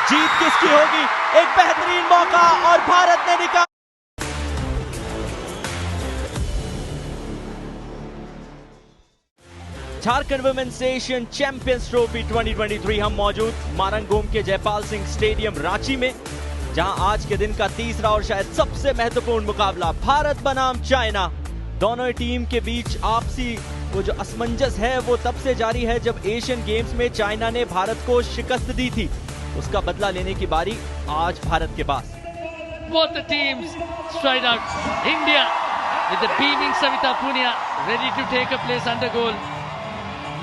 जीत किसकी होगी? एक बेहतरीन मौका और भारत ने निकाला। Jharkhand women's Asian champions trophy 2023 हम मौजूद मारंगोम के जयपाल सिंह स्टेडियम रांची में, जहां आज के दिन का तीसरा और शायद सबसे महत्वपूर्ण मुकाबला भारत बनाम चाइना। दोनों टीम के बीच आपसी वो जो असमंजस है वो तब से जारी है जब एशियन गेम्स में चाइना ने भारत को शिकस्त दी थी। उसका बदला लेने की बारी आज भारत के पास। Both the teams stride out. India with the beaming Savita Punia ready to take a place under goal.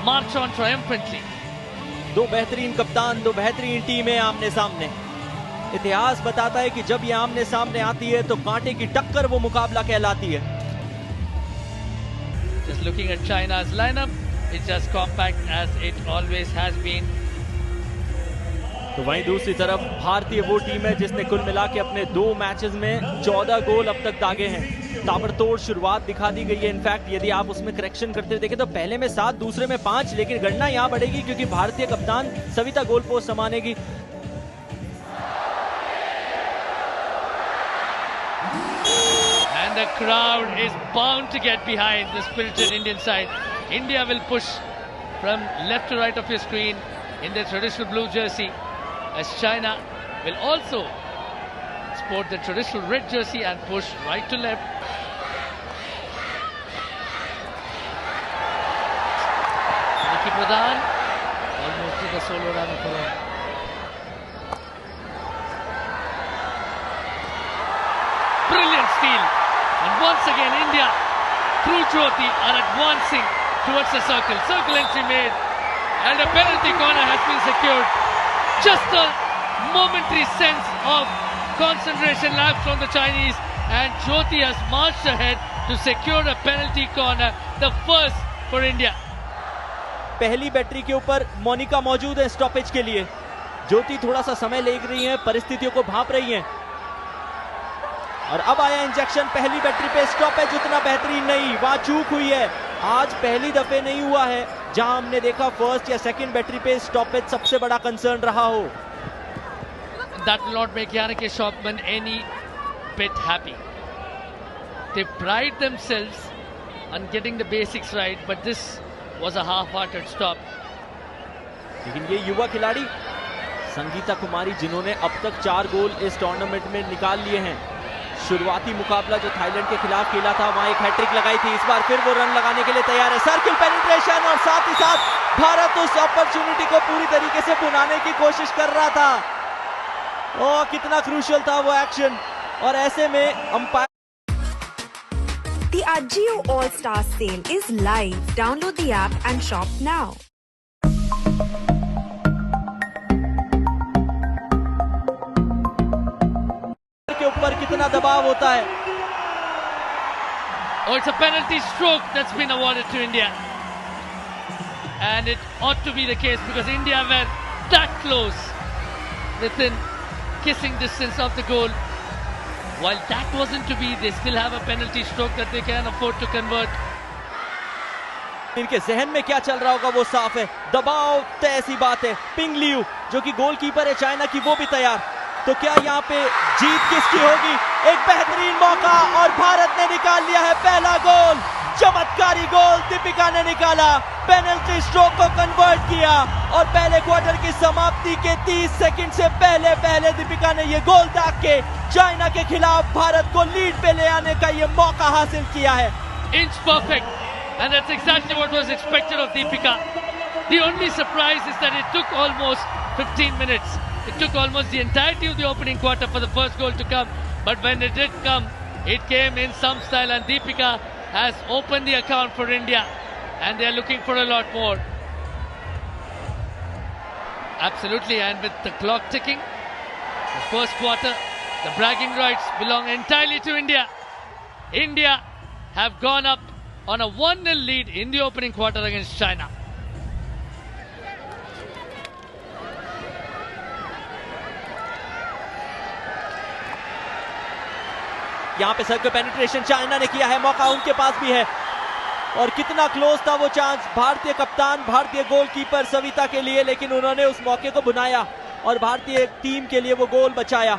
March on triumphantly. दो बेहतरीन कप्तान, दो बेहतरीन टीमें आमने सामने। इतिहास बताता है कि जब ये आमने सामने आती है तो कांटे की टक्कर वो मुकाबला कहलाती है। Just looking at China's lineup, it's as compact as it always has been. तो वहीं दूसरी तरफ भारतीय वो टीम है जिसने कुल मिला के अपने 2 मैचेस में 14 गोल अब तक दागे हैं। ताबड़तोड़ शुरुआत दिखा दी गई है। इनफैक्ट यदि आप उसमें करेक्शन करते हुए देखें तो पहले में 7, दूसरे में 5, लेकिन गणना यहां बढ़ेगी क्योंकि भारतीय कप्तान सविता गोल पोस्ट संभालेगी। And the crowd is bound to get behind the spirited Indian side. India will push from left to right of your screen in their traditional blue jersey, as China will also sport the traditional red jersey and push right to left. Nikki Pradhan almost did a solo run of her own. Brilliant steal, and once again India through Jyoti are advancing towards the circle. Circle entry made, and a penalty corner has been secured. Just a momentary sense of concentration lapse from the Chinese, and Jyoti has marched ahead to secure a penalty corner, the first for India. पहली battery के ऊपर मोनिका मौजूद है stoppage के लिए। ज्योति थोड़ा सा समय ले रही हैं, परिस्थितियों को भांप रही हैं। और अब आया इंजेक्शन पहली बैटरी पे। स्टॉपेज उतना बेहतरीन नहीं, वहां चूक हुई है। आज पहली दफे नहीं हुआ है जहां हमने देखा फर्स्ट या सेकंड बैटरी पे स्टॉपेज सबसे बड़ा कंसर्न रहा हो। That will not make Yannick Shopman any bit happy. They pride themselves on getting the basics right, but this was a half-hearted stop. लेकिन ये युवा खिलाड़ी संगीता कुमारी, जिन्होंने अब तक 4 गोल इस टूर्नामेंट में निकाल लिए हैं। शुरुआती मुकाबला जो थाईलैंड के खिलाफ खेला था वहां एक हैट्रिक लगाई थी। इस बार फिर वो रन लगाने के लिए तैयार है। सर्किल पेनिट्रेशन, और साथ ही साथ भारत उस अपॉर्चुनिटी को पूरी तरीके से भुनाने की कोशिश कर रहा था। ओह, कितना क्रूशियल था वो एक्शन। और ऐसे में umpire The Ajio All-Star Sale is live. Download the app and shop now. के ऊपर कितना दबाव होता है। Oh, it's a penalty stroke that's been awarded to India. And it ought to be the case because India were that close, within kissing distance of the goal. While that wasn't to be, they still have a penalty stroke that they can afford to convert. इनके जहन में क्या चल रहा होगा वो साफ है। दबाव तय सी बात है। पिंग लियू जो कि गोलकीपर है चाइना की, वो भी तैयार। तो क्या यहाँ पे जीत किसकी होगी? एक बेहतरीन मौका और भारत ने निकाल लिया है पहला गोल। चमत्कारी गोल दीपिका ने निकाला, पेनल्टी स्ट्रोक को कन्वर्ट किया और पहले क्वार्टर की समाप्ति के 30 सेकंड से पहले दीपिका ने ये गोल दाग के चाइना के खिलाफ भारत को लीड पे ले आने का ये मौका हासिल किया है। Inch perfect, and that's exactly what was expected of Deepika. The only surprise is that it took almost 15 minutes. It took almost the entirety of the opening quarter for the first goal to come, but when it did come, it came in some style, and Deepika has opened the account for India, and they are looking for a lot more. Absolutely, and with the clock ticking, the first quarter, the bragging rights belong entirely to India. India have gone up on a 1-0 lead in the opening quarter against China. यहाँ पे circle penetration China ने किया है, मौका उनके पास भी है। और कितना क्लोज था वो चांस भारतीय कप्तान, भारतीय गोलकीपर सविता के लिए, लेकिन उन्होंने उस मौके को बुनाया। और भारतीय टीम के लिए वो गोल बचाया।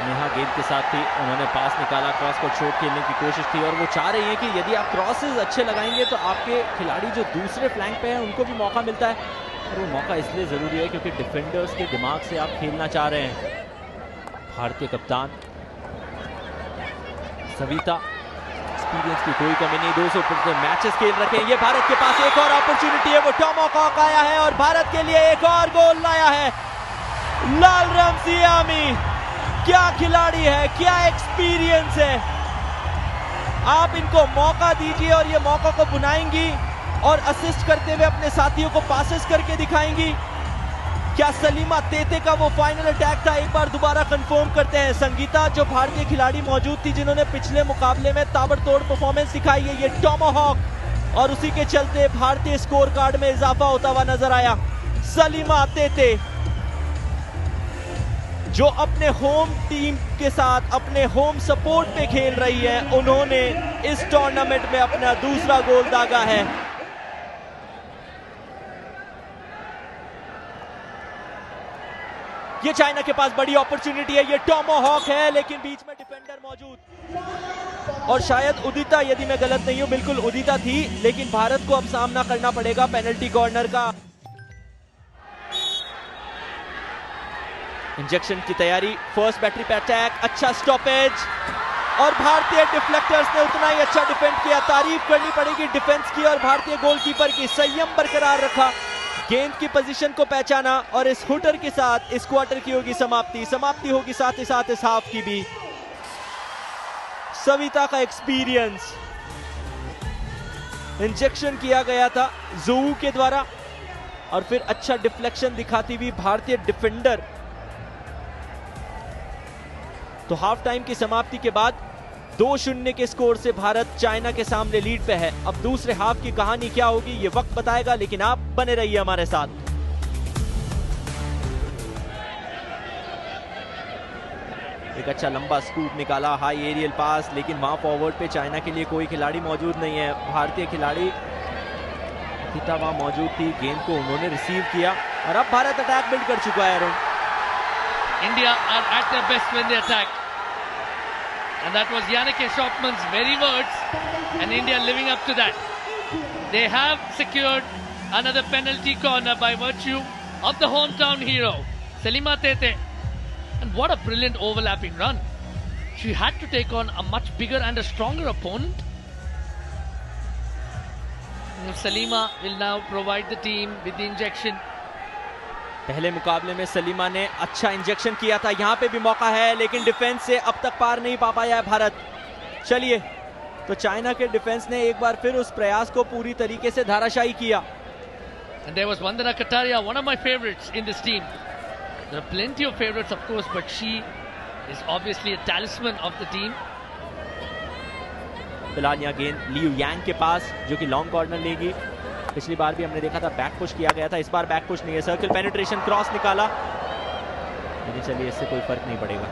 नेहा गेंद के साथ थी, उन्होंने पास निकाला, क्रॉस को छोड़ खेलने की कोशिश थी और वो चाह रही हैं कि यदि आप क्रॉसेस अच्छे लगाएंगे तो आपके खिलाड़ी जो दूसरे फ्लैंक पे हैं उनको भी मौका मिलता है। और वो मौका इसलिए ज़रूरी है क्योंकि डिफेंडर्स के दिमाग से आप खेलना चाह रहे हैं। भारतीय कप्तान सविता, एक्सपीरियंस की कोई कमी नहीं, 200 मैचेस खेल रखे हैं। ये भारत के पास एक और अपॉर्चुनिटी है, वो टॉमहॉक आया है और भारत के लिए एक और गोल लाया है लालराम सियामी। क्या खिलाड़ी है, क्या एक्सपीरियंस है। आप इनको मौका दीजिए और ये मौका को बुनाएंगी और असिस्ट करते हुए अपने साथियों को पासेस करके दिखाएंगी। क्या सलीमा तेते का वो फाइनल अटैक था, एक बार दोबारा कंफर्म करते हैं। संगीता, जो भारतीय खिलाड़ी मौजूद थी जिन्होंने पिछले मुकाबले में ताबड़तोड़ परफॉर्मेंस दिखाई है, ये टॉमहॉक और उसी के चलते भारतीय स्कोर कार्ड में इजाफा होता हुआ नजर आया। सलीमा तेते जो अपने होम टीम के साथ अपने होम सपोर्ट पे खेल रही है, उन्होंने इस टूर्नामेंट में अपना दूसरा गोल दागा है। ये चाइना के पास बड़ी अपॉर्चुनिटी है, ये टॉमहॉक है लेकिन बीच में डिफेंडर मौजूद और शायद उदिता, यदि मैं गलत नहीं हूं, बिल्कुल उदिता थी, लेकिन भारत को अब सामना करना पड़ेगा पेनल्टी कॉर्नर का। इंजेक्शन की तैयारी, फर्स्ट बैटरी पे अटैक, अच्छा स्टॉपेज और भारतीय डिफ्लेक्टर्स ने उतना ही अच्छा डिफेंड किया। तारीफ करनी पड़ेगी डिफेंस की और भारतीय गोलकीपर की, संयम बरकरार रखा, गेंद की पोजीशन को पहचाना और इस हुटर के साथ इस क्वार्टर की होगी समाप्ति होगी साथ ही साथ इस हाफ की भी। सविता का एक्सपीरियंस, इंजेक्शन किया गया था जोऊ के द्वारा और फिर अच्छा डिफ्लेक्शन दिखाती हुई भारतीय डिफेंडर। तो हाफ टाइम की समाप्ति के बाद 2-0 के स्कोर से भारत चाइना के सामने लीड पे है। अब दूसरे हाफ की कहानी क्या होगी ये वक्त बताएगा, लेकिन आप बने रहिए हमारे साथ। एक अच्छा लंबा स्कूप निकाला, हाई एरियल पास, लेकिन वहां फॉरवर्ड पे चाइना के लिए कोई खिलाड़ी मौजूद नहीं है। भारतीय खिलाड़ी हिता वहां मौजूद थी, गेंद को उन्होंने रिसीव किया और अब भारत अटैक बिल्ड कर चुका है। Arun, India are at their best when they attack. And that was Yannick Schopman's very words, and India living up to that. They have secured another penalty corner by virtue of the hometown hero, Salima Tete. And what a brilliant overlapping run. She had to take on a much bigger and a stronger opponent. Salima will now provide the team with the injection. पहले मुकाबले में सलीमा ने अच्छा injection किया था, यहां पे भी मौका है लेकिन डिफेंस से अब तक पार नहीं पा पाया है भारत। चलिए, तो चाइना के डिफेंस ने एक बार फिर उस प्रयास को पूरी तरीके से धाराशायी किया। And there was Vandana Kataria, one of my favorites in this team. There are plenty of favorites, of course, but she is obviously a talisman of the team. फिलहाल यहाँ गेंद लियू यांग के पास, जो कि लॉन्ग कॉर्नर लेगी। पिछली बार भी हमने देखा था बैक पुश किया गया था, इस बार बैक पुश नहीं है, सर्कल पेनिट्रेशन, क्रॉस निकाला, लेकिन चलिए इससे कोई फर्क नहीं पड़ेगा।